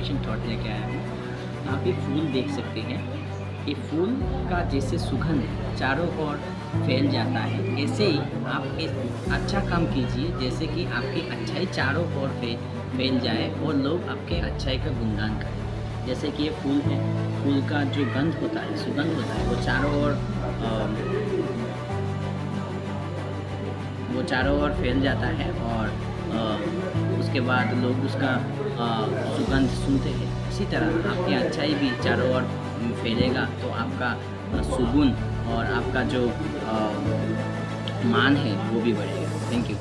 Motivation thought लेके आया हूँ। आप ये फूल देख सकते हैं, ये फूल का जैसे सुगंध चारों ओर फैल जाता है, ऐसे ही आप एक अच्छा काम कीजिए जैसे कि आपकी अच्छाई चारों ओर फैल जाए और लोग आपके अच्छाई का गुणगान करें। जैसे कि ये फूल है, फूल का जो गंध होता है, सुगंध होता है, वो चारों ओर फैल जाता है और उसके बाद लोग उसका सुगंध सूंघते हैं। इसी तरह आपकी अच्छाई भी चारों ओर फैलेगा तो आपका सुगुन और आपका जो मान है वो भी बढ़ेगा। Thank you.